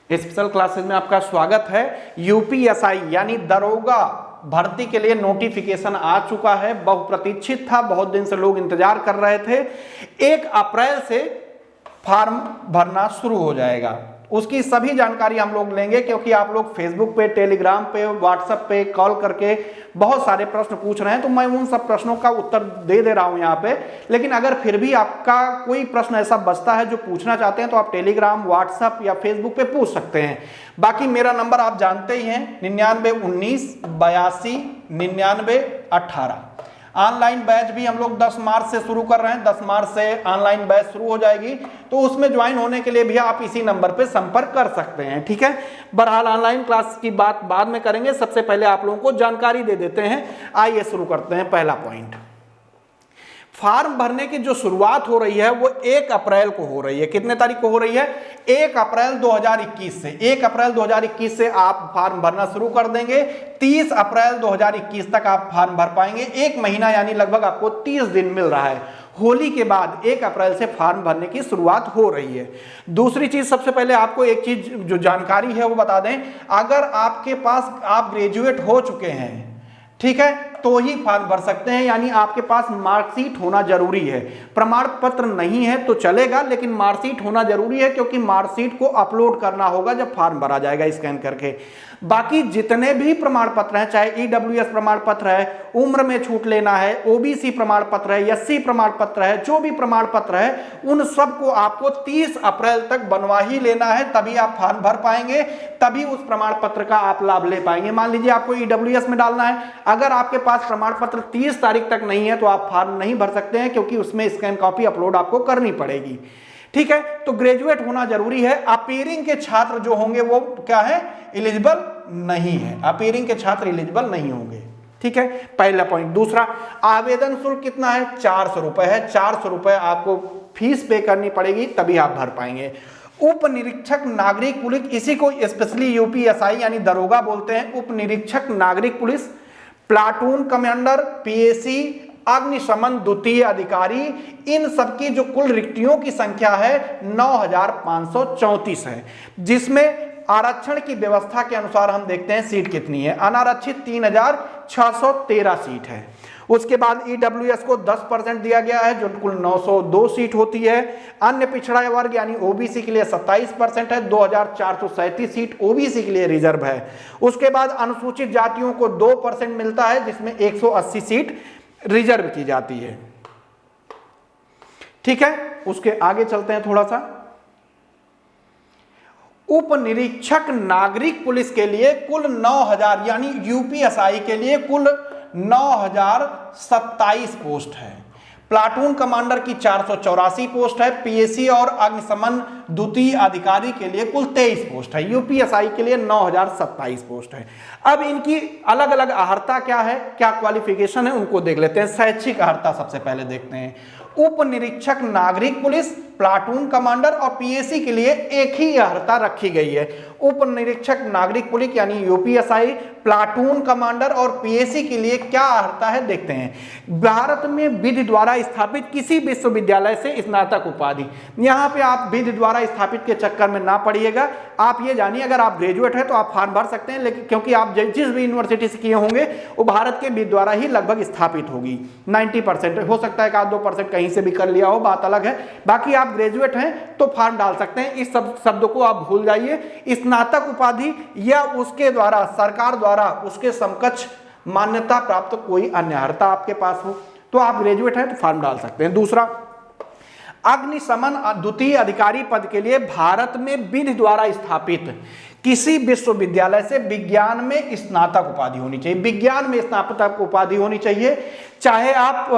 Special classes में आपका स्वागत है। यूपीएसआई यानी दरोगा भर्ती के लिए नोटिफिकेशन आ चुका है। बहुप्रतीक्षित था, बहुत दिन से लोग इंतजार कर रहे थे। 1 अप्रैल से फॉर्म भरना शुरू हो जाएगा। उसकी सभी जानकारी हम लोग लेंगे, क्योंकि आप लोग फेसबुक पे, टेलीग्राम पे, व्हाट्सएप पे कॉल करके बहुत सारे प्रश्न पूछ रहे हैं, तो मैं उन सब प्रश्नों का उत्तर दे रहा हूं यहाँ पे। लेकिन अगर फिर भी आपका कोई प्रश्न ऐसा बचता है जो पूछना चाहते हैं, तो आप टेलीग्राम, व्हाट्सएप या फेसबुक पे पूछ सकते हैं। बाकी मेरा नंबर आप जानते ही हैं, 9919829918। ऑनलाइन बैच भी हम लोग 10 मार्च से शुरू कर रहे हैं। 10 मार्च से ऑनलाइन बैच शुरू हो जाएगी, तो उसमें ज्वाइन होने के लिए भी आप इसी नंबर पे संपर्क कर सकते हैं। ठीक है, बहरहाल ऑनलाइन क्लास की बात बाद में करेंगे, सबसे पहले आप लोगों को जानकारी दे देते हैं। आइए शुरू करते हैं। पहला पॉइंट, फॉर्म भरने की जो शुरुआत हो रही है वो 1 अप्रैल को हो रही है। कितने तारीख को हो रही है? 1 अप्रैल 2021 से। 1 अप्रैल 2021 से आप फॉर्म भरना शुरू कर देंगे। 30 अप्रैल 2021 तक आप फॉर्म भर पाएंगे। 1 महीना यानी लगभग आपको 30 दिन मिल रहा है। होली के बाद 1 अप्रैल से फॉर्म भरने की शुरुआत हो रही है। दूसरी चीज, सबसे पहले आपको एक चीज जो जानकारी है वो बता दें। अगर आपके पास आप ग्रेजुएट हो चुके हैं, ठीक है, तो ही फॉर्म भर सकते हैं। यानी आपके पास मार्कशीट होना जरूरी है। प्रमाण पत्र नहीं है तो चलेगा, लेकिन मार्कशीट होना जरूरी है, क्योंकि मार्कशीट को अपलोड करना होगा जब फॉर्म भरा जाएगा स्कैन करके। बाकी जितने भी प्रमाण पत्र हैं, चाहे ईडब्ल्यूएस प्रमाण पत्र है, उम्र में छूट लेना है, ओबीसी प्रमाण पत्र है, एससी प्रमाण पत्र है, जो भी प्रमाण पत्र है, उन सबको आपको 30 अप्रैल तक बनवा ही लेना है, तभी आप फॉर्म भर पाएंगे, तभी उस प्रमाण पत्र का आप लाभ ले पाएंगे। मान लीजिए आपको ईडब्ल्यूएस में डालना है, अगर आपके पास प्रमाण पत्र 30 तारीख तक नहीं है तो आप फॉर्म नहीं भर सकते हैं, क्योंकि उसमें स्कैन कॉपी अपलोड आपको करनी पड़ेगी। ठीक है, तो ग्रेजुएट होना जरूरी है। अपीयरिंग के छात्र जो होंगे वो क्या है? एलिजिबल नहीं है। अपीयरिंग के छात्र एलिजिबल नहीं होंगे। ठीक है, पहला पॉइंट। दूसरा, आवेदन शुल्क कितना है? 400 रुपए है। 400 रुपए आपको फीस पे करनी पड़ेगी, तभी आप भर पाएंगे। उप निरीक्षक नागरिक पुलिस, इसी को स्पेशली यूपीएसआई यानी दरोगा बोलते हैं। उप निरीक्षक नागरिक पुलिस, प्लाटून कमांडर, पीएसी, अग्निशमन द्वितीय अधिकारी, इन सबकी जो कुल रिक्तियों की संख्या है 9534 है, जिसमें आरक्षण की व्यवस्था के अनुसार हम देखते हैं सीट कितनी है। अनारक्षित 3613 सीट है। उसके बाद ईडब्ल्यूएस को 10% दिया गया है, जो कुल 902 सीट होती है। अन्य पिछड़ा वर्ग यानी ओबीसी के लिए 27% है, 2437 सीट ओबीसी के लिए रिजर्व है। उसके बाद अनुसूचित जातियों को 2% मिलता है, जिसमें 180 सीट रिजर्व की जाती है। ठीक है, उसके आगे चलते हैं थोड़ा सा। उप निरीक्षक नागरिक पुलिस के लिए कुल 9000 यानी यूपीएसआई के लिए कुल 9027 पोस्ट है। प्लाटून कमांडर की 484 पोस्ट है। पीएसी और अग्निशमन द्वितीय अधिकारी के लिए कुल 23 पोस्ट है। यूपीएसआई के लिए 9027 पोस्ट है। अब इनकी अलग अलग अर्हता क्या है, क्या क्वालिफिकेशन है, उनको देख लेते हैं। शैक्षिक अर्हता सबसे पहले देखते हैं। उप निरीक्षक नागरिक पुलिस, प्लाटून कमांडर और पीएसी के लिए एक ही अर्हता रखी गई है। उप निरीक्षक नागरिक पुलिस यानी यूपीएसआई, प्लाटून कमांडर और पीएसी के लिए क्या अर्हता है देखते हैं। भारत में विधि द्वारा स्थापित किसी विश्वविद्यालय से स्नातक उपाधि। यहाँ पे आप विधि द्वारा स्थापित के चक्कर में ना पड़िएगा। आप ये जानिए, अगर आप ग्रेजुएट हैं तो आप फॉर्म भर सकते हैं, लेकिन क्योंकि आप जिस भी यूनिवर्सिटी से किए होंगे वो भारत के विधि द्वारा ही लगभग स्थापित होगी। 90% हो सकता है कि 2% कहीं से भी कर लिया हो, बात अलग है। बाकी आप ग्रेजुएट हैं तो फॉर्म डाल सकते हैं। इस शब्द को आप भूल जाइए। स्नातक उपाधि या उसके द्वारा, सरकार द्वारा उसके समकक्ष मान्यता प्राप्त कोई अन्य अर्हता आपके पास हो, तो आप ग्रेजुएट हैं तो फॉर्म डाल सकते हैं। दूसरा, अग्निशमन द्वितीय अधिकारी पद के लिए भारत में विधि द्वारा स्थापित किसी विश्वविद्यालय से विज्ञान में स्नातक उपाधि होनी चाहिए। विज्ञान में स्नातक उपाधि होनी चाहिए। चाहे आप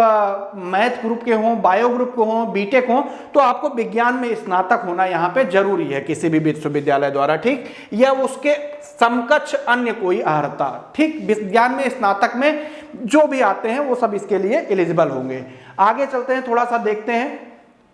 मैथ ग्रुप के हों, बायो ग्रुप के हों, बीटेक हों, तो आपको विज्ञान में स्नातक होना यहाँ पे जरूरी है किसी भी विश्वविद्यालय द्वारा। ठीक, या उसके समकक्ष अन्य कोई अर्हता। ठीक, विज्ञान में स्नातक में जो भी आते हैं वो सब इसके लिए एलिजिबल होंगे। आगे चलते हैं, थोड़ा सा देखते हैं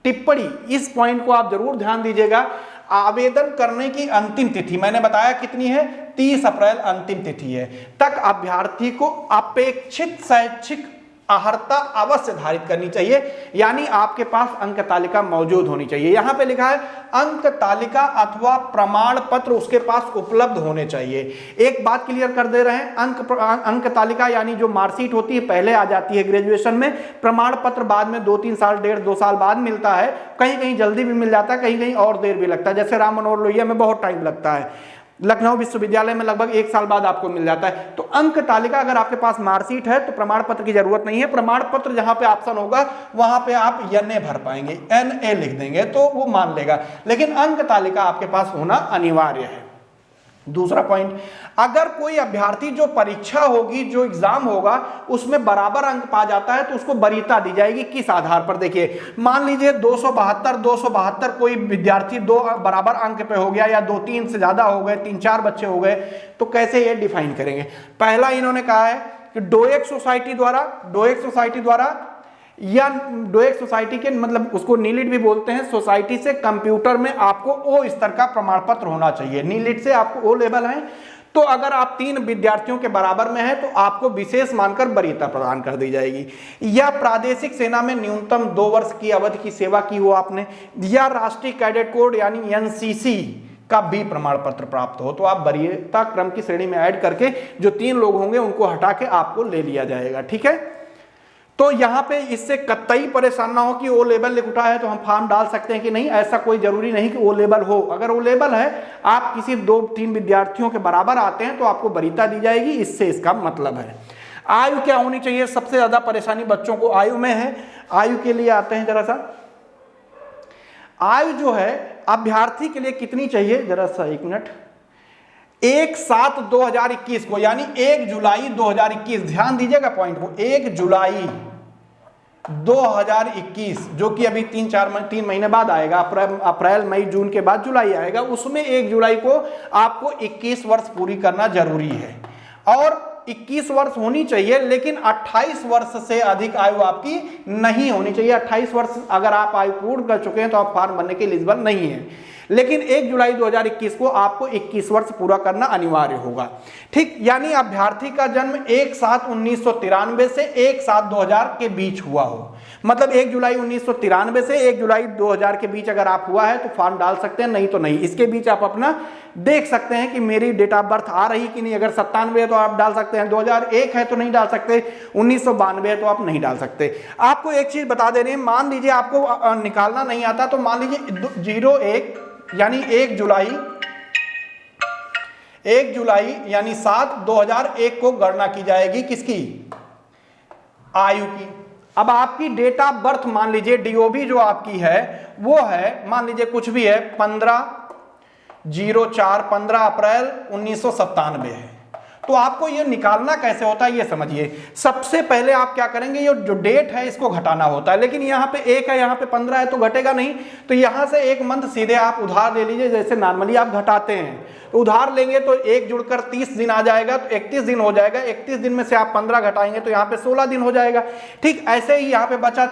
टिप्पणी। इस पॉइंट को आप जरूर ध्यान दीजिएगा। आवेदन करने की अंतिम तिथि मैंने बताया कितनी है? 30 अप्रैल अंतिम तिथि है। तक अभ्यर्थी को अपेक्षित शैक्षिक अर्हता अवश्य धारित करनी चाहिए, यानी आपके पास अंक तालिका मौजूद होनी चाहिए। यहां पे लिखा है अंक तालिका अथवा प्रमाण पत्र उसके पास उपलब्ध होने चाहिए। एक बात क्लियर कर दे रहे हैं, अंक तालिका यानी जो मार्कशीट होती है पहले आ जाती है ग्रेजुएशन में, प्रमाण पत्र बाद में 2-3 साल 1.5-2 साल बाद मिलता है। कहीं कहीं जल्दी भी मिल जाता है, कहीं कहीं और देर भी लगता है, जैसे राम मनोहर लोहिया में बहुत टाइम लगता है, लखनऊ विश्वविद्यालय में लगभग 1 साल बाद आपको मिल जाता है। तो अंक तालिका अगर आपके पास मार्कशीट है तो प्रमाण पत्र की जरूरत नहीं है। प्रमाण पत्र जहां पे ऑप्शन होगा वहां पे आप NA भर पाएंगे, NA लिख देंगे तो वो मान लेगा, लेकिन अंक तालिका आपके पास होना अनिवार्य है। दूसरा पॉइंट, अगर कोई अभ्यर्थी जो परीक्षा होगी, जो एग्जाम होगा, उसमें बराबर अंक पा जाता है तो उसको वरीयता दी जाएगी। किस आधार पर? देखिए, मान लीजिए 272 कोई विद्यार्थी 2 बराबर अंक पे हो गया, या 2-3 से ज्यादा हो गए, 3-4 बच्चे हो गए, तो कैसे ये डिफाइन करेंगे? पहला इन्होंने कहा है कि डोएक सोसाइटी द्वारा या डोएक सोसाइटी के, मतलब उसको नीलिट भी बोलते हैं, सोसाइटी से कंप्यूटर में आपको O स्तर का प्रमाण पत्र होना चाहिए। नीलिट से आपको O लेवल है, तो अगर आप 3 विद्यार्थियों के बराबर में है तो आपको विशेष मानकर वरीयता प्रदान कर दी जाएगी। या प्रादेशिक सेना में न्यूनतम 2 वर्ष की अवधि की सेवा की हो आपने, या राष्ट्रीय कैडेट कोड यानी NCC का भी प्रमाण पत्र प्राप्त हो, तो आप वरीयता क्रम की श्रेणी में ऐड करके जो 3 लोग होंगे उनको हटा के आपको ले लिया जाएगा। ठीक है, तो यहां पे इससे कतई परेशान ना हो कि O लेवल लिख उठा है तो हम फॉर्म डाल सकते हैं कि नहीं, ऐसा कोई जरूरी नहीं कि O लेवल हो। अगर O लेवल है, आप किसी 2-3 विद्यार्थियों के बराबर आते हैं तो आपको वरीयता दी जाएगी, इससे इसका मतलब है। आयु क्या होनी चाहिए? सबसे ज्यादा परेशानी बच्चों को आयु में है। आयु के लिए आते हैं जरा सा, आयु जो है अभ्यर्थी के लिए कितनी चाहिए, जरा सा 1 मिनट। 1/7/2021 को, यानी 1 जुलाई 2021, ध्यान दीजिएगा पॉइंट को, 1 जुलाई 2021 जो कि अभी 3 महीने बाद आएगा, अप्रैल मई जून के बाद जुलाई आएगा, उसमें 1 जुलाई को आपको 21 वर्ष पूरी करना जरूरी है। और 21 वर्ष होनी चाहिए, लेकिन 28 वर्ष से अधिक आयु आपकी नहीं होनी चाहिए। 28 वर्ष अगर आप आयु पूर्ण कर चुके हैं तो आप फॉर्म भरने के एलिजिबल नहीं है। लेकिन 1 जुलाई 2021 को आपको 21 वर्ष पूरा करना अनिवार्य होगा। ठीक, यानी अभ्यर्थी का जन्म 1/7/1993 से 1/7/2000 के बीच हुआ हो, मतलब 1 जुलाई 1993 से 1 जुलाई 2000 के बीच अगर आप हुआ है तो फॉर्म डाल सकते हैं, नहीं तो नहीं। इसके बीच आप अपना देख सकते हैं कि मेरी डेट ऑफ बर्थ आ रही कि नहीं। अगर 97 है तो आप डाल सकते हैं, 2001 है तो नहीं डाल सकते, 1992 है तो आप नहीं डाल सकते। आपको एक चीज बता दे रहे हैं, मान लीजिए आपको निकालना नहीं आता, तो मान लीजिए 01 यानी 1 जुलाई यानी 7/2001 को गणना की जाएगी, किसकी? आयु की। अब आपकी डेट ऑफ बर्थ मान लीजिए DOB जो आपकी है वो है, मान लीजिए कुछ भी है, 15 अप्रैल 1997 है। तो आपको ये निकालना कैसे होता है ये समझिए। सबसे पहले आप क्या करेंगे, ये जो डेट है इसको घटाना होता है, लेकिन यहाँ पे 1 है, यहाँ पे 15 है तो घटेगा नहीं। तो यहाँ से 1 मंथ सीधे आप उधार ले लीजिए, जैसे नॉर्मली आप घटाते हैं। तो उधार लेंगे तो 1 जुड़कर 30 दिन आ जाएगा, तो 31 दिन हो जाएगा। 31 दिन में से आप 15 घटाएंगे तो यहाँ पे 16 दिन हो जाएगा। ठीक ऐसे ही यहाँ पे बचा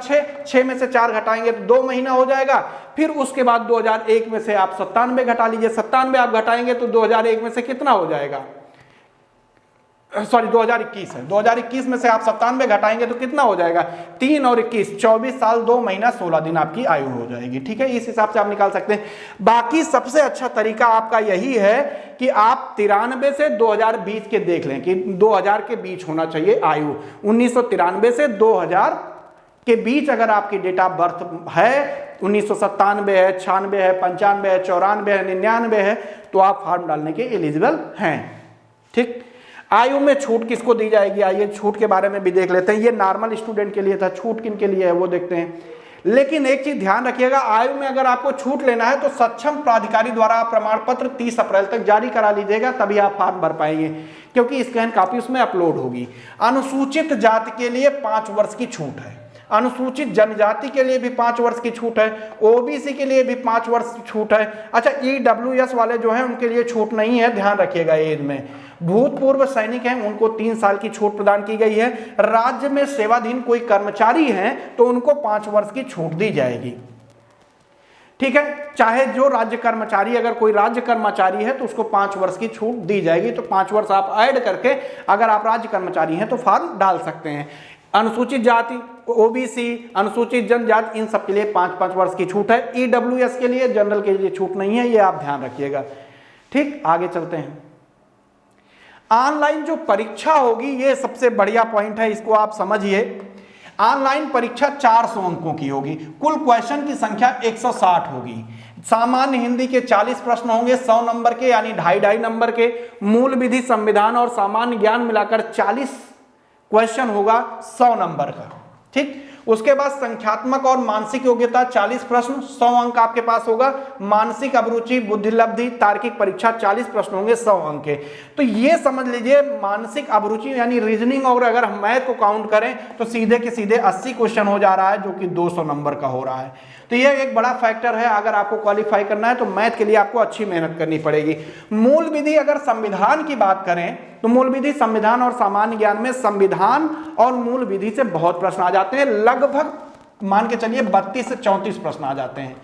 6 में से 4 घटाएंगे तो 2 महीना हो जाएगा। फिर उसके बाद 2001 में से आप 97 घटा लीजिए, 97 आप घटाएंगे तो 2001 में से कितना हो जाएगा, सॉरी 2021 है, 2021 में से आप 97 घटाएंगे तो कितना हो जाएगा, 3 और 21, 24 साल 2 महीना 16 दिन आपकी आयु हो जाएगी। ठीक है, इस हिसाब से आप निकाल सकते हैं। बाकी सबसे अच्छा तरीका आपका यही है कि आप 93 से 2020 के देख लें कि 2000 के बीच होना चाहिए आयु। 1993 से 2000 के बीच अगर आपकी डेट ऑफ बर्थ है, 1997 है, 96 है, 95 है, 94 है, 99 है, तो आप फॉर्म डालने के एलिजिबल हैं। ठीक, आयु में छूट किसको दी जाएगी, आइए छूट के बारे में भी देख लेते हैं। ये नॉर्मल स्टूडेंट के लिए था, छूट किन के लिए है वो देखते हैं। लेकिन एक चीज ध्यान रखिएगा, आयु में अगर आपको छूट लेना है तो सक्षम प्राधिकारी द्वारा प्रमाण पत्र 30 अप्रैल तक जारी करा लीजिएगा, तभी आप फॉर्म भर पाएंगे, क्योंकि स्कैन कॉपी उसमें अपलोड होगी। अनुसूचित जाति के लिए 5 वर्ष की छूट है, अनुसूचित जनजाति के लिए भी 5 वर्ष की छूट है, ओबीसी के लिए भी 5 वर्ष छूट है। अच्छा, ईडब्ल्यूएस वाले जो हैं उनके लिए छूट नहीं है, ध्यान रखिएगा। एज में भूतपूर्व सैनिक हैं उनको 3 साल की छूट प्रदान की गई है। राज्य में सेवाधीन कोई कर्मचारी हैं तो उनको 5 वर्ष की छूट दी जाएगी। ठीक है, चाहे जो राज्य कर्मचारी, अगर कोई राज्य कर्मचारी है तो उसको 5 वर्ष की छूट दी जाएगी। तो 5 वर्ष आप ऐड करके अगर आप राज्य कर्मचारी हैं तो फॉर्म डाल सकते हैं। अनुसूचित जाति, ओबीसी, अनुसूचित जनजाति, इन सब के लिए 5-5 वर्ष की छूट है। ईडब्ल्यूएस के लिए, जनरल के लिए छूट नहीं है, ये आप ध्यान रखिएगा। ठीक, आगे चलते हैं। ऑनलाइन जो परीक्षा होगी, ये सबसे बढ़िया पॉइंट है, इसको आप समझिए। ऑनलाइन परीक्षा 400 अंकों की होगी। कुल क्वेश्चन की संख्या 160 होगी। सामान्य हिंदी के 40 प्रश्न होंगे 100 नंबर के, यानी 2.5 नंबर के। मूल विधि, संविधान और सामान्य ज्ञान मिलाकर 40 क्वेश्चन होगा 100 नंबर का। ठीक, उसके बाद संख्यात्मक और मानसिक योग्यता 40 प्रश्न, 100 अंक आपके पास होगा। मानसिक अभिरुचि, बुद्धिलब्धि, तार्किक परीक्षा 40 प्रश्न होंगे 100 अंक के। तो ये समझ लीजिए मानसिक अभिरुचि यानी रीजनिंग, और अगर हम मैथ को काउंट करें तो सीधे के सीधे 80 क्वेश्चन हो जा रहा है, जो कि 200 नंबर का हो रहा है। तो ये एक बड़ा फैक्टर है। अगर आपको क्वालिफाई करना है तो मैथ के लिए आपको अच्छी मेहनत करनी पड़ेगी। मूल विधि, अगर संविधान की बात करें तो मूल विधि, संविधान और सामान्य ज्ञान में संविधान और मूल विधि से बहुत प्रश्न आ जाते हैं। लगभग मान के चलिए 32 से 34 प्रश्न आ जाते हैं।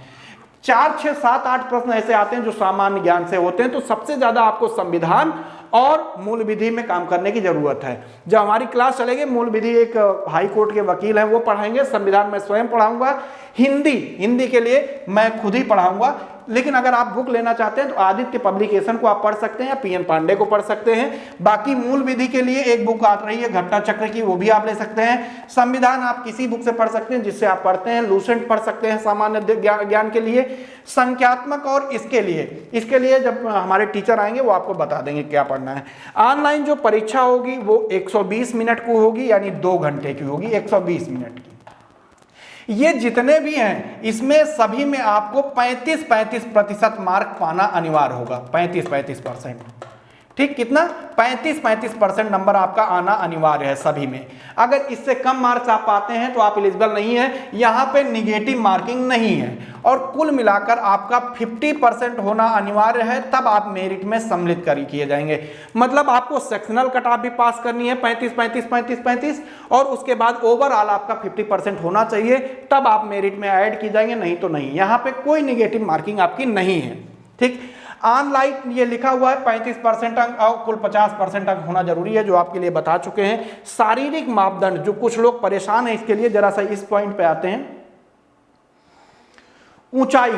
4, 6, 7, 8 प्रश्न ऐसे आते हैं जो सामान्य ज्ञान से होते हैं। तो सबसे ज्यादा आपको संविधान और मूल विधि में काम करने की जरूरत है। जब हमारी क्लास चलेगी, मूल विधि एक हाई कोर्ट के वकील हैं वो पढ़ाएंगे, संविधान मैं स्वयं पढ़ाऊंगा, हिंदी के लिए मैं खुद ही पढ़ाऊंगा। लेकिन अगर आप बुक लेना चाहते हैं तो आदित्य पब्लिकेशन को आप पढ़ सकते हैं या पीएन पांडे को पढ़ सकते हैं। बाकी मूल विधि के लिए एक बुक आ रही है घटना चक्र की, वो भी आप ले सकते हैं। संविधान आप किसी बुक से पढ़ सकते हैं जिससे आप पढ़ते हैं। लूसेंट पढ़ सकते हैं सामान्य ज्ञान के लिए। संख्यात्मक और इसके लिए जब हमारे टीचर आएंगे वो आपको बता देंगे क्या पढ़ना है। ऑनलाइन जो परीक्षा होगी वो 120 मिनट को होगी, यानी 2 घंटे की होगी, 120 मिनट की। ये जितने भी हैं इसमें सभी में आपको 35% मार्क पाना अनिवार्य होगा। 35%। ठीक, कितना? 35% नंबर आपका आना अनिवार्य है सभी में। अगर इससे कम मार्क्स आप पाते हैं तो आप एलिजिबल नहीं है। यहाँ पे निगेटिव मार्किंग नहीं है, और कुल मिलाकर आपका 50% होना अनिवार्य है, तब आप मेरिट में सम्मिलित किए जाएंगे। मतलब आपको सेक्शनल कट ऑफ भी पास करनी है 35, और उसके बाद ओवरऑल आपका 50% होना चाहिए, तब आप मेरिट में ऐड किए जाएंगे, नहीं तो नहीं। यहाँ पे कोई निगेटिव मार्किंग आपकी नहीं है। ठीक, ऑनलाइन ये लिखा हुआ है 35% अंक और कुल 50% अंक होना जरूरी है, जो आपके लिए बता चुके हैं। शारीरिक मापदंड, जो कुछ लोग परेशान हैं इसके लिए, जरा सा इस पॉइंट पे आते हैं। ऊंचाई,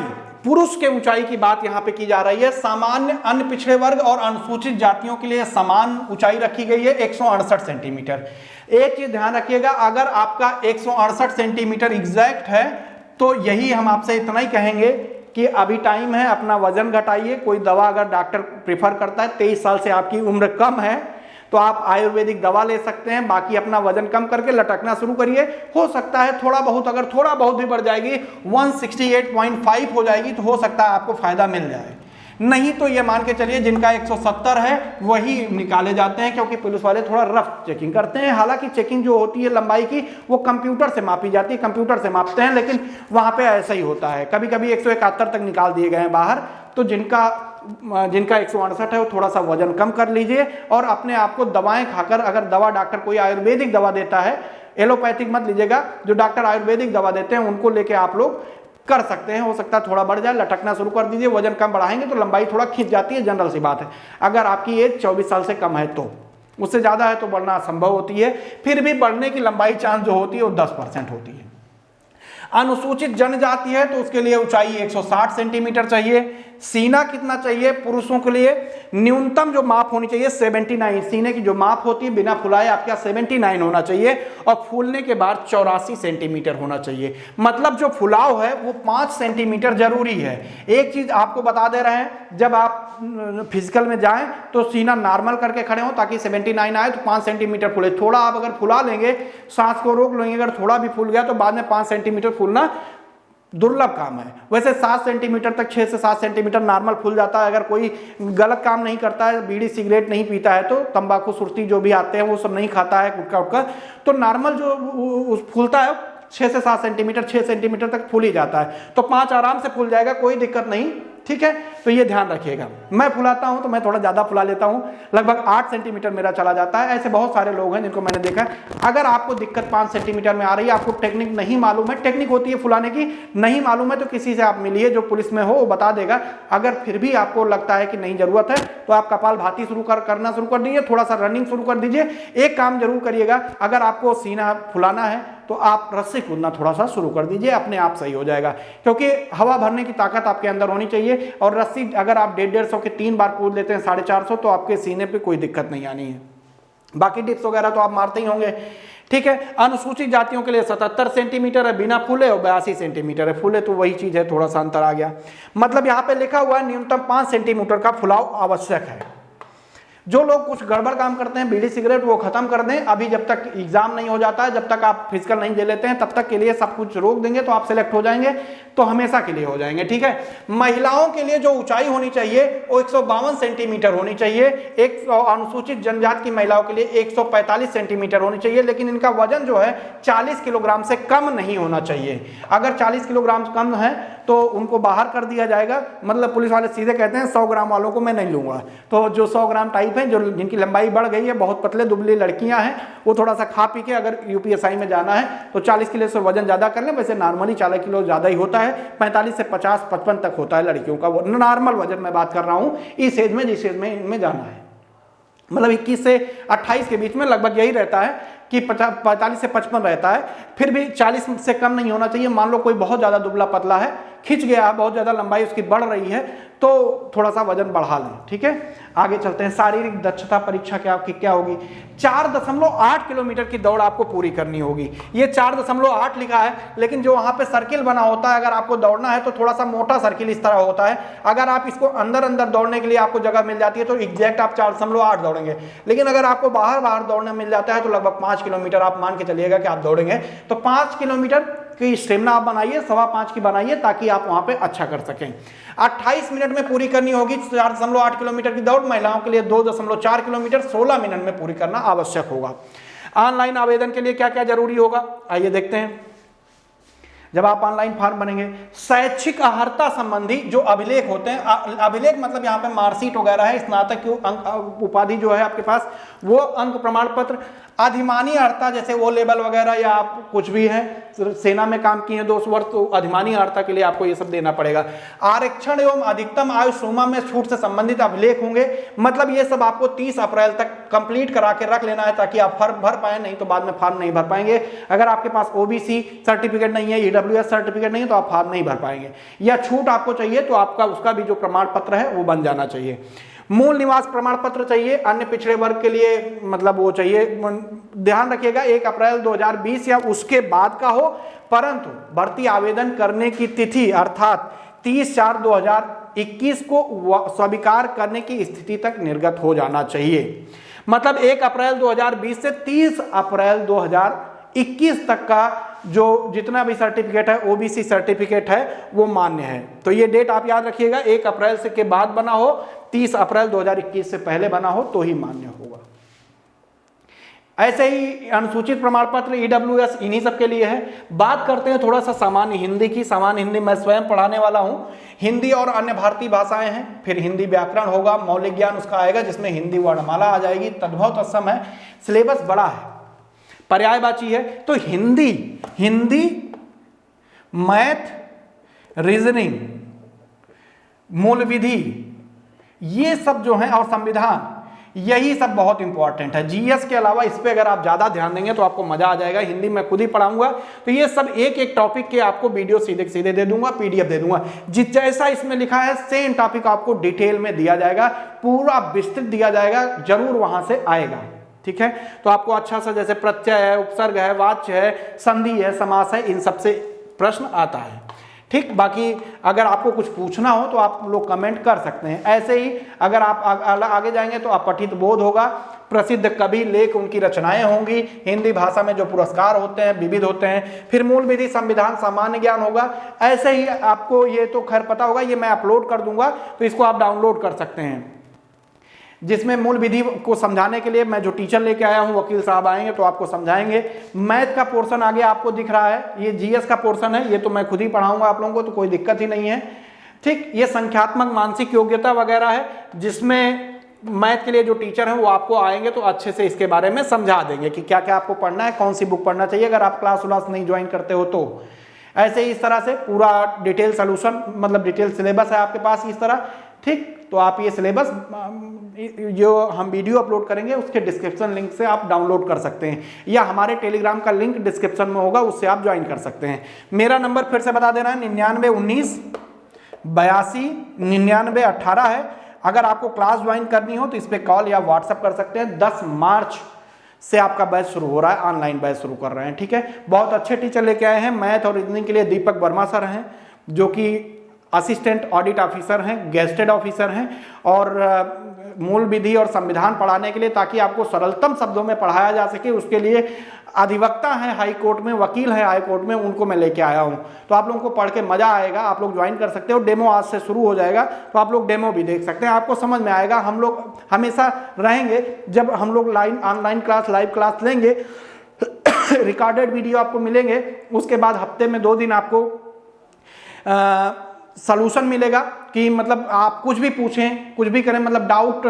पुरुष के ऊंचाई की बात यहां पे की जा रही है। सामान्य, अन्य पिछड़े वर्ग और अनुसूचित जातियों के लिए समान ऊंचाई रखी गई है 168 सेंटीमीटर। एक चीज ध्यान रखिएगा, अगर आपका 168 सेंटीमीटर एग्जैक्ट है तो यही हम आपसे इतना ही कहेंगे कि अभी टाइम है, अपना वजन घटाइए। कोई दवा अगर डॉक्टर प्रिफर करता है, 23 साल से आपकी उम्र कम है तो आप आयुर्वेदिक दवा ले सकते हैं। बाकी अपना वजन कम करके लटकना शुरू करिए। हो सकता है थोड़ा बहुत, अगर थोड़ा बहुत भी बढ़ जाएगी, 168.5 हो जाएगी, तो हो सकता है आपको फायदा मिल जाए। नहीं तो ये मान के चलिए जिनका 170 है वही निकाले जाते हैं, क्योंकि पुलिस वाले थोड़ा रफ चेकिंग करते हैं। हालांकि चेकिंग जो होती है लंबाई की वो कंप्यूटर से मापी जाती है, कंप्यूटर से मापते हैं, लेकिन वहां पे ऐसा ही होता है। कभी कभी 171 तक निकाल दिए गए हैं बाहर। तो जिनका 168 है वो थोड़ा सा वजन कम कर लीजिए, और अपने आप को दवाएं खाकर, अगर दवा डॉक्टर कोई आयुर्वेदिक दवा देता है, एलोपैथिक मत लीजिएगा, जो डॉक्टर आयुर्वेदिक दवा देते हैं उनको लेके आप लोग कर सकते हैं। हो सकता है थोड़ा बढ़ जाए, लटकना शुरू कर दीजिए। वजन कम बढ़ाएंगे तो लंबाई थोड़ा खिंच जाती है, जनरल सी बात है। अगर आपकी एज 24 साल से कम है तो, उससे ज्यादा है तो बढ़ना असंभव होती है। फिर भी बढ़ने की लंबाई चांस जो होती है वो 10% होती है। अनुसूचित जनजाति है तो उसके लिए ऊंचाई 160 सेंटीमीटर चाहिए। सीना कितना चाहिए? पुरुषों के लिए न्यूनतम जो माप होनी चाहिए 79। सीने की जो माप होती है बिना फुलाए आपका 79 होना चाहिए, और फूलने के बाद 84 सेंटीमीटर होना चाहिए। मतलब जो फुलाव है वो 5 सेंटीमीटर जरूरी है। एक चीज आपको बता दे रहे हैं, जब आप फिजिकल में जाएं तो सीना नॉर्मल करके खड़े हो ताकि 79 आए, तो 5 सेंटीमीटर फूले। थोड़ा आप अगर फुला लेंगे, सांस को रोक लेंगे, अगर थोड़ा भी फूल गया तो बाद में 5 सेंटीमीटर फूलना दुर्लभ काम है। वैसे 7 सेंटीमीटर तक, 6 से 7 सेंटीमीटर नॉर्मल फूल जाता है। अगर कोई गलत काम नहीं करता है, बीड़ी सिगरेट नहीं पीता है, तो तंबाकू सुर्ती जो भी आते हैं वो सब नहीं खाता है, गुटखा उटका, तो नॉर्मल जो फूलता है 6 से 7 सेंटीमीटर, 6 सेंटीमीटर तक फूल ही जाता है। तो 5 आराम से फूल जाएगा, कोई दिक्कत नहीं। ठीक है, तो ये ध्यान रखिएगा। मैं फुलाता हूं तो मैं थोड़ा ज्यादा फुला लेता हूं, लगभग 8 सेंटीमीटर मेरा चला जाता है। ऐसे बहुत सारे लोग हैं जिनको मैंने देखा है। अगर आपको दिक्कत 5 सेंटीमीटर में आ रही है, आपको टेक्निक नहीं मालूम है, टेक्निक होती है फुलाने की, नहीं मालूम है तो किसी से आप मिलिए जो पुलिस में हो, वो बता देगा। अगर फिर भी आपको लगता है कि नहीं जरूरत है तो आप कपालभाति करना शुरू कर दीजिए, थोड़ा सा रनिंग शुरू कर दीजिए। एक काम जरूर करिएगा, अगर आपको सीना फुलाना है तो आप रस्सी कूदना थोड़ा सा शुरू कर दीजिए, अपने आप सही हो जाएगा, क्योंकि हवा भरने की ताकत आपके अंदर होनी चाहिए। और रस्सी अगर आप 150 के 3 बार कूद लेते हैं 450, तो आपके सीने पे कोई दिक्कत नहीं आनी है। बाकी डिप्स वगैरह तो आप मारते ही होंगे, ठीक है। अनुसूचित जातियों के लिए 77 सेंटीमीटर है बिना फूले, और 82 सेंटीमीटर है फूले, तो वही चीज है, थोड़ा सा अंतर आ गया। मतलब यहाँ पे लिखा हुआ है न्यूनतम 5 सेंटीमीटर का फुलाव आवश्यक है। जो लोग कुछ गड़बड़ काम करते हैं, बीड़ी सिगरेट, वो खत्म कर दें अभी, जब तक एग्जाम नहीं हो जाता है, जब तक आप फिजिकल नहीं दे लेते हैं, तब तक के लिए सब कुछ रोक देंगे तो आप सिलेक्ट हो जाएंगे, तो हमेशा के लिए हो जाएंगे, ठीक है। महिलाओं के लिए जो ऊंचाई होनी चाहिए वो 152 सेंटीमीटर होनी चाहिए। एक अनुसूचित जनजाति की महिलाओं के लिए 145 सेंटीमीटर होनी चाहिए, लेकिन इनका वजन जो है 40 किलोग्राम से कम नहीं होना चाहिए। अगर 40 किलोग्राम कम है तो उनको बाहर कर दिया जाएगा। मतलब पुलिस वाले सीधे कहते हैं 100 ग्राम वालों को मैं नहीं लूंगा। तो जो 100 ग्राम टाइप है, जो जिनकी लंबाई बढ़ गई है, बहुत पतले दुबली लड़कियां हैं, वो थोड़ा सा खा पी के अगर यूपीएसआई में जाना है तो 40 किलो से वजन ज्यादा कर लें। वैसे नॉर्मली 40 किलो ज्यादा ही होता है, 45 से 50 55 तक होता है लड़कियों का, वो नॉर्मल वजन मैं बात कर रहा हूं इस एज में, जिस एज में इनमें जाना है। मतलब 21 से 28 के बीच में लगभग यही रहता है कि 45 से 55 रहता है, फिर भी 40 से कम नहीं होना चाहिए। मान लो कोई बहुत ज्यादा दुबला पतला है, खिंच गया, बहुत ज्यादा लंबाई उसकी बढ़ रही है, तो थोड़ा सा वजन बढ़ा लें, ठीक है। आगे चलते हैं। शारीरिक दक्षता परीक्षा क्या होगी? 4.8 किलोमीटर की दौड़ आपको पूरी करनी होगी। ये 4.8 लिखा है, लेकिन जो वहां पे सर्किल बना होता है, अगर आपको दौड़ना है तो थोड़ा सा मोटा सर्किल इस तरह होता है। अगर आप इसको अंदर अंदर दौड़ने के लिए आपको जगह मिल जाती है तो एग्जैक्ट आप 4.8 दौड़ेंगे, लेकिन अगर आपको बाहर दौड़ने मिल जाता है तो लगभग 5 किलोमीटर आप मान के चलिएगा कि आप दौड़ेंगे। तो 5 किलोमीटर की स्टेमिना आप बनाइए, 5.25 की बनाइए, ताकि आप वहां पे अच्छा कर सकें। 28 मिनट में पूरी करनी होगी 4.8 किलोमीटर की दौड़। महिलाओं के लिए 2.4 किलोमीटर 16 मिनट में पूरी करना आवश्यक होगा। ऑनलाइन आवेदन के लिए क्या क्या जरूरी होगा, आइए देखते हैं। जब आप ऑनलाइन फॉर्म बनेंगे, शैक्षिक अर्हता संबंधी जो अभिलेख होते हैं, अभिलेख मतलब यहाँ पे मार्कशीट वगैरह है, स्नातक की अंक उपाधि जो है आपके पास, वो अंक प्रमाण पत्र, अधिमानी अर्हता जैसे वो लेवल वगैरह, या आप कुछ भी है, सेना में काम किए हैं 2 वर्ष, तो अधिमानी अर्हता के लिए आपको ये सब देना पड़ेगा। आरक्षण एवं अधिकतम आयु सीमा में छूट से संबंधित अभिलेख होंगे। मतलब ये सब आपको 30 अप्रैल तक कंप्लीट करा के रख लेना है, ताकि आप फॉर्म भर पाए, नहीं तो बाद में फॉर्म नहीं भर पाएंगे। अगर आपके पास ओबीसी सर्टिफिकेट नहीं है, ईडब्ल्यूएस सर्टिफिकेट नहीं है, तो आप फॉर्म नहीं भर पाएंगे। या छूट आपको चाहिए तो आपका उसका भी जो प्रमाण पत्र है वो बन जाना चाहिए। मूल निवास प्रमाण पत्र चाहिए। अन्य पिछड़े वर्ग के लिए मतलब वो चाहिए, ध्यान रखिएगा 1 अप्रैल 2020 या उसके बाद का हो, परंतु भर्ती आवेदन करने की तिथि अर्थात 30/4/2021 को स्वीकार करने की स्थिति तक निर्गत हो जाना चाहिए। मतलब 1 अप्रैल 2020 से 30 अप्रैल 2021 तक का जो जितना भी सर्टिफिकेट है, ओबीसी सर्टिफिकेट है, वो मान्य है। तो ये डेट आप याद रखिएगा, 1 अप्रैल से के बाद बना हो, 30 अप्रैल 2021 से पहले बना हो तो ही मान्य होगा। ऐसे ही अनुसूचित प्रमाण पत्र, ईडब्ल्यूएस, इन्हीं सब के लिए है। बात करते हैं थोड़ा सा सामान्य हिंदी की। सामान्य हिंदी मैं स्वयं पढ़ाने वाला हूं। हिंदी और अन्य भारतीय भाषाएं हैं, फिर हिंदी व्याकरण होगा, मौलिक ज्ञान उसका आएगा, जिसमें हिंदी वर्णमाला आ जाएगी, तद्भव तत्सम है, सिलेबस बड़ा है, पर्यायवाची है। तो हिंदी, मैथ, रीजनिंग, मूल विधि, ये सब जो है, और संविधान, यही सब बहुत इंपॉर्टेंट है। जीएस के अलावा इस पे अगर आप ज्यादा ध्यान देंगे तो आपको मजा आ जाएगा। हिंदी मैं खुद ही पढ़ाऊंगा, तो ये सब एक एक टॉपिक के आपको वीडियो सीधे सीधे दे दूंगा, पीडीएफ दे दूंगा। जैसा इसमें लिखा है सेम टॉपिक आपको डिटेल में दिया जाएगा, पूरा विस्तृत दिया जाएगा, जरूर वहां से आएगा, ठीक है। तो आपको अच्छा सा जैसे प्रत्यय है, उपसर्ग है, वाच्य है, संधि है, समास है, इन सबसे प्रश्न आता है, ठीक। बाकी अगर आपको कुछ पूछना हो तो आप लोग कमेंट कर सकते हैं। ऐसे ही अगर आप आगे जाएंगे तो अपठित बोध होगा, प्रसिद्ध कवि, लेख, उनकी रचनाएं होंगी, हिंदी भाषा में जो पुरस्कार होते हैं विविध होते हैं, फिर मूल विधि, संविधान, सामान्य ज्ञान होगा। ऐसे ही आपको ये तो खैर पता होगा, ये मैं अपलोड कर दूंगा, तो इसको आप डाउनलोड कर सकते हैं, जिसमें मूल विधि को समझाने के लिए मैं जो टीचर लेके आया हूं, वकील साहब आएंगे तो आपको समझाएंगे। मैथ का पोर्शन आगे आपको दिख रहा है, ये जीएस का पोर्शन है, ये तो मैं खुद ही पढ़ाऊंगा आप लोगों को, तो कोई दिक्कत ही नहीं है। ठीक, ये संख्यात्मक मानसिक योग्यता वगैरह है, जिसमें मैथ के लिए जो टीचर हैं वो आपको आएंगे तो अच्छे से इसके बारे में समझा देंगे कि क्या क्या आपको पढ़ना है, कौन सी बुक पढ़ना चाहिए अगर आप क्लास व्लास नहीं ज्वाइन करते हो तो। ऐसे ही इस तरह से पूरा डिटेल सोल्यूशन, मतलब डिटेल सिलेबस है आपके पास इस तरह। ठीक, तो आप ये सिलेबस जो हम वीडियो अपलोड करेंगे उसके डिस्क्रिप्शन लिंक से आप डाउनलोड कर सकते हैं, या हमारे टेलीग्राम का लिंक डिस्क्रिप्शन में होगा, उससे आप ज्वाइन कर सकते हैं। मेरा नंबर फिर से बता दे रहा है 9919 82 99 18 है। अगर आपको क्लास ज्वाइन करनी हो तो इस पे कॉल या व्हाट्सएप कर सकते हैं। 10 मार्च से आपका बैच शुरू हो रहा है, ऑनलाइन बैच शुरू कर रहे हैं। ठीक है, बहुत अच्छे टीचर लेके आए हैं। मैथ और रीजनिंग के लिए दीपक वर्मा सर हैं, जो कि असिस्टेंट ऑडिट ऑफिसर हैं, गेस्टेड ऑफिसर हैं, और मूल विधि और संविधान पढ़ाने के लिए, ताकि आपको सरलतम शब्दों में पढ़ाया जा सके, उसके लिए अधिवक्ता हैं हाई कोर्ट में, वकील हैं हाई कोर्ट में, उनको मैं लेके आया हूं। तो आप लोगों को पढ़ के मजा आएगा, आप लोग ज्वाइन कर सकते हो। डेमो आज से शुरू हो जाएगा, तो आप लोग डेमो भी देख सकते हैं, आपको समझ में आएगा। हम लोग हमेशा रहेंगे, जब हम लोग ऑनलाइन क्लास, लाइव क्लास लेंगे, रिकॉर्डेड वीडियो आपको मिलेंगे, उसके बाद हफ्ते में 2 दिन आपको सॉल्यूशन मिलेगा कि मतलब आप कुछ भी पूछें, कुछ भी करें, मतलब डाउट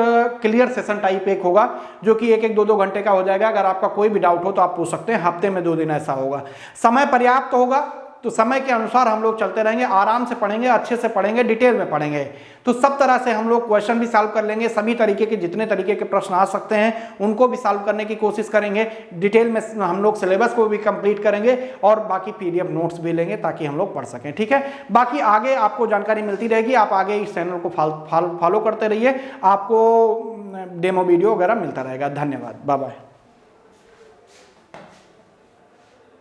क्लियर सेशन टाइप एक होगा, जो कि 1-1, 2-2 घंटे का हो जाएगा। अगर आपका कोई भी डाउट हो तो आप पूछ सकते हैं। हफ्ते में 2 दिन ऐसा होगा। समय पर्याप्त होगा, तो समय के अनुसार हम लोग चलते रहेंगे, आराम से पढ़ेंगे, अच्छे से पढ़ेंगे, डिटेल में पढ़ेंगे। तो सब तरह से हम लोग क्वेश्चन भी सॉल्व कर लेंगे, सभी तरीके के जितने तरीके के प्रश्न आ सकते हैं उनको भी सॉल्व करने की कोशिश करेंगे। डिटेल में हम लोग सिलेबस को भी कंप्लीट करेंगे, और बाकी पीडीएफ नोट्स भी लेंगे ताकि हम लोग पढ़ सकें। ठीक है, बाकी आगे आपको जानकारी मिलती रहेगी। आप आगे इस चैनल को फॉलो करते रहिए, आपको डेमो वीडियो वगैरह मिलता रहेगा। धन्यवाद, बाय बाय।